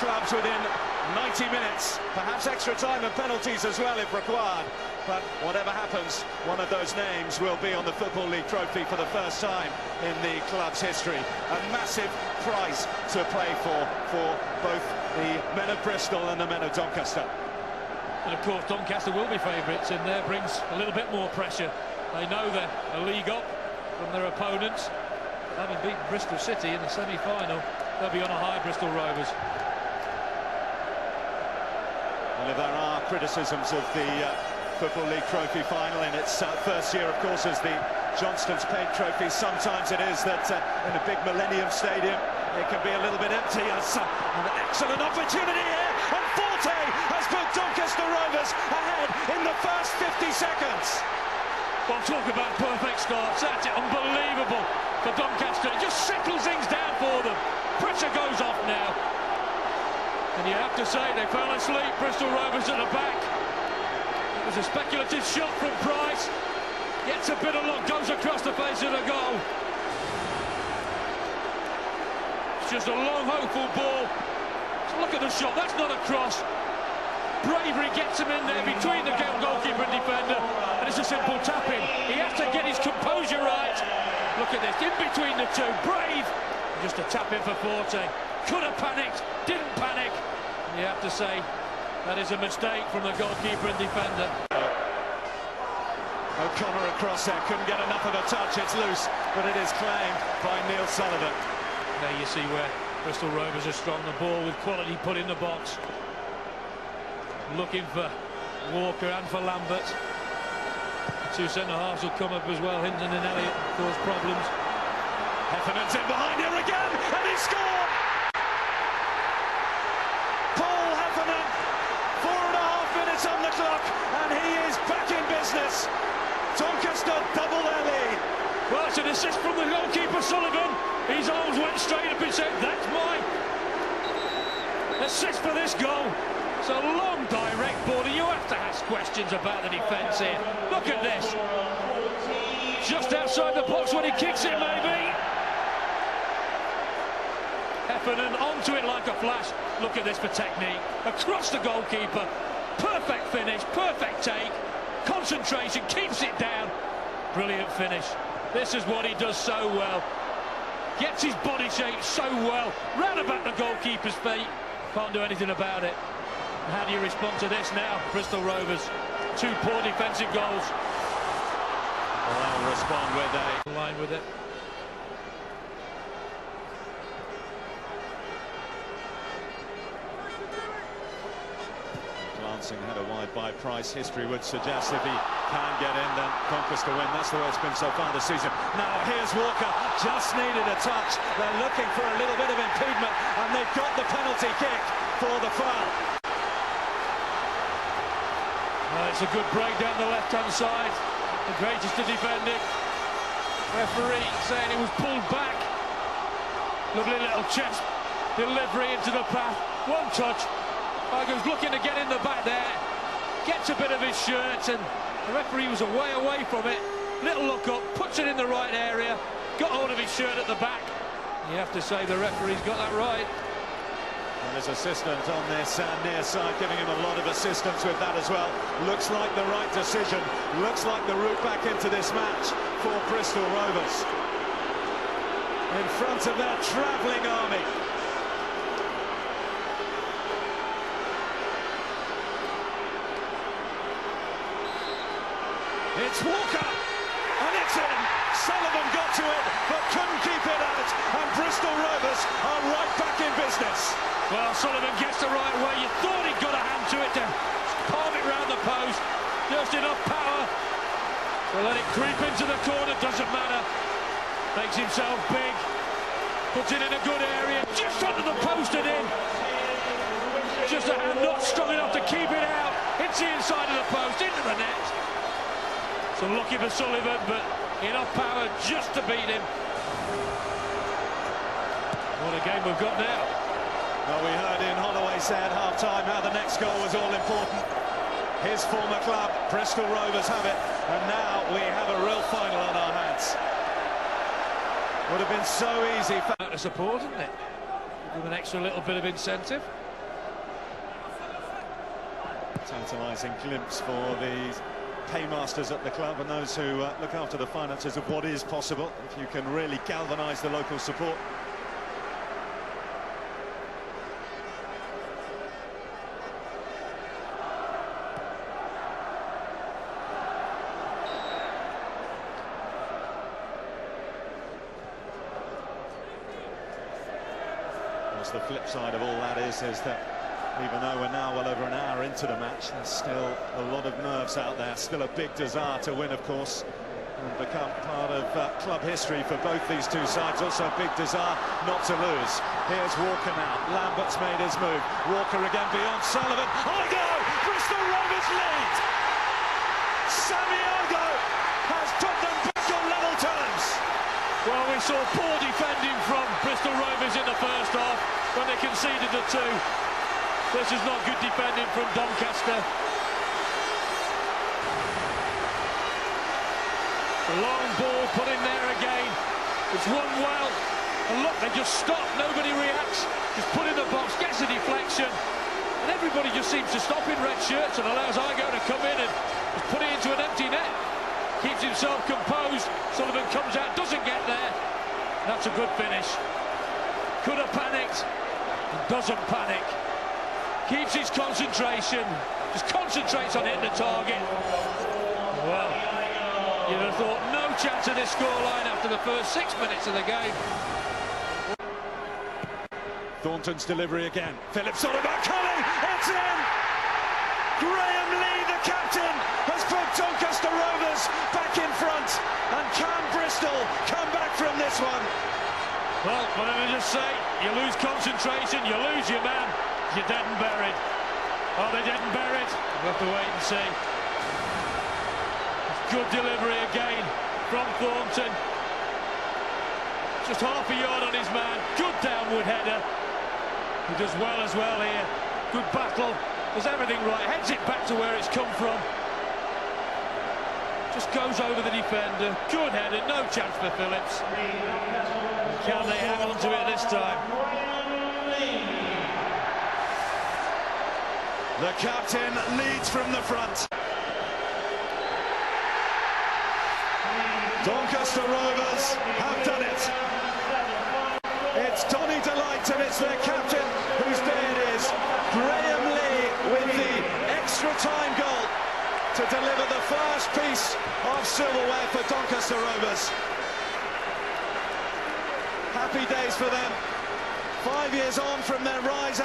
clubs within 90 minutes, perhaps extra time and penalties as well if required. But whatever happens, one of those names will be on the Football League trophy for the first time in the club's history. A massive prize to play for both the men of Bristol and the men of Doncaster. And of course Doncaster will be favourites, and there brings a little bit more pressure. They know they're a league up from their opponents. Having beaten Bristol City in the semi-final, they'll be on a high, Bristol Rovers. Well, if there are criticisms of the Football League trophy final in its first year, of course, as the Johnstone's paint trophy, sometimes it is that in a big Millennium Stadium it can be a little bit empty. An excellent opportunity here, and Forte has put Doncaster Rovers ahead in the first 50 seconds. Well, talk about perfect starts. That's it, unbelievable for Doncaster. It just settles things down for them. Pressure goes off now. And you have to say they fell asleep, Bristol Rovers at the back. It was a speculative shot from Price. Gets a bit of luck, goes across the face of the goal. It's just a long, hopeful ball. So look at the shot, that's not a cross. Bravery gets him in there between the goalkeeper and defender, and it's a simple tap-in. He has to get his composure right. Look at this, in between the two, brave. Just a tap-in for Forte. Could have panicked, didn't panic. And you have to say, that is a mistake from the goalkeeper and defender. O'Connor across there, couldn't get enough of a touch, it's loose, but it is claimed by Neil Sullivan. There you see where Bristol Rovers are strong, the ball with quality put in the box. Looking for Walker and for Lambert. The two centre-halves will come up as well. Hinton and Elliott cause problems. Heffernan's in behind here again, and he scored! Paul Heffernan, 4.5 minutes on the clock, and he is back in business. Doncaster double their lead. Well, it's an assist from the goalkeeper, Sullivan. His arms went straight up and said, that's mine. Assist for this goal. It's a long, direct ball. You have to ask questions about the defence here. Look at this. Just outside the box when he kicks it, maybe. Heffernan onto it like a flash. Look at this for technique. Across the goalkeeper. Perfect finish, perfect take. Concentration, keeps it down. Brilliant finish. This is what he does so well. Gets his body shape so well. Round about the goalkeeper's feet. Can't do anything about it. How do you respond to this now, Bristol Rovers? Two poor defensive goals. Well, they'll respond with a line with it. Glancing header wide by Price. History would suggest if he can get in, then Doncaster win. That's the way it's been so far this season. Now here's Walker, just needed a touch. They're looking for a little bit of impediment, and they've got the penalty kick for the foul. It's a good break down the left-hand side. The greatest to defend it. Referee saying he was pulled back. Lovely little chest delivery into the path. One touch. Argo's looking to get in the back there. Gets a bit of his shirt, and the referee was away from it. Little look up, puts it in the right area. Got hold of his shirt at the back. You have to say the referee's got that right. And his assistant on this near side, giving him a lot of assistance with that as well. Looks like the right decision. Looks like the route back into this match for Bristol Rovers. In front of their travelling army. It's Walker, and it's in. Sullivan got to it, but couldn't keep it out. And Bristol Rovers are right back in business. Well, Sullivan gets the right way. You thought he'd got a hand to it to palm it round the post. Just enough power to let it creep into the corner. Doesn't matter. Makes himself big. Puts it in a good area. Just under the post and in. Just a hand not strong enough to keep it out. Hits the inside of the post, into the net. So lucky for Sullivan, but enough power just to beat him. What a game we've got now. Well, we heard Ian Holloway say at half-time how the next goal was all important. His former club, Bristol Rovers, have it, and now we have a real final on our hands. Would have been so easy for... Support, isn't it? Give an extra little bit of incentive. Tantalising glimpse for the paymasters at the club and those who look after the finances of what is possible if you can really galvanise the local support. The flip side of all that is that even though we're now well over an hour into the match, there's still a lot of nerves out there, still a big desire to win, of course, and become part of club history for both these two sides. Also a big desire not to lose. Here's Walker now, Lambert's made his move, Walker again beyond Sullivan, Igo! Bristol Rovers lead! Igo has put them back on level terms! Well, we saw poor defending from Bristol Rovers in the first half when they conceded the two. This is not good defending from Doncaster. The long ball put in there again. It's run well. And look, they just stop. Nobody reacts. Just put in the box, gets a deflection. And everybody just seems to stop in red shirts and allows Igo to come in and just put it into an empty net. Keeps himself composed. Sullivan comes out, doesn't get there. That's a good finish. Could have panicked, doesn't panic. Keeps his concentration, just concentrates on hitting the target. Well, you'd have thought no chance of this scoreline after the first 6 minutes of the game. Thornton's delivery again. Phillips Sullivan coming, it's in! Graham Lee, the captain, has put Doncaster Rovers back in front. And can Bristol come back from this one? Well, what did I just say? You lose concentration, you lose your man, you're dead and buried. Are they dead and buried? We'll have to wait and see. Good delivery again from Thornton. Just half a yard on his man. Good downward header. He does well as well here. Good battle. Does everything right. Heads it back to where it's come from. Just goes over the defender. Good header. No chance for Phillips. Can they hang on to it this time? The captain leads from the front. Doncaster Rovers have done it. It's Donny Delight and it's their captain whose day it is. Graham Lee with the extra time goal to deliver the first piece of silverware for Doncaster Rovers. Happy days for them. 5 years on from their rise.